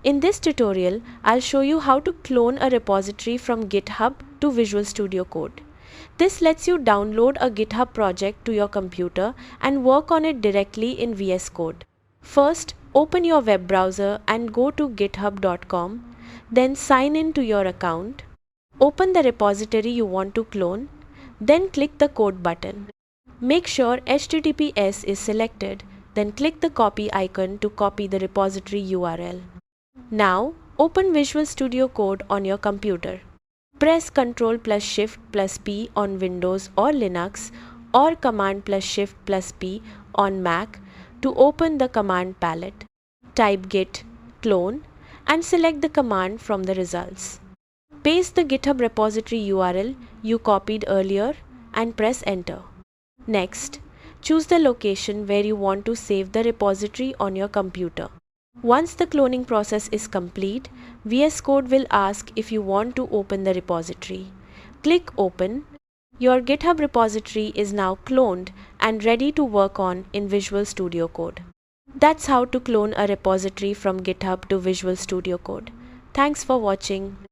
In this tutorial, I'll show you how to clone a repository from GitHub to Visual Studio Code. This lets you download a GitHub project to your computer and work on it directly in VS Code. First, open your web browser and go to github.com. Then sign in to your account. Open the repository you want to clone. Then click the code button. Make sure HTTPS is selected. Then click the copy icon to copy the repository URL. Now, open Visual Studio Code on your computer. Press Ctrl plus Shift plus P on Windows or Linux, or Command plus Shift plus P on Mac to open the command palette. Type git clone and select the command from the results. Paste the GitHub repository URL you copied earlier and press enter. Next, choose the location where you want to save the repository on your computer. Once the cloning process is complete, VS Code will ask if you want to open the repository. Click Open. Your GitHub repository is now cloned and ready to work on in Visual Studio Code. That's how to clone a repository from GitHub to Visual Studio Code. Thanks for watching.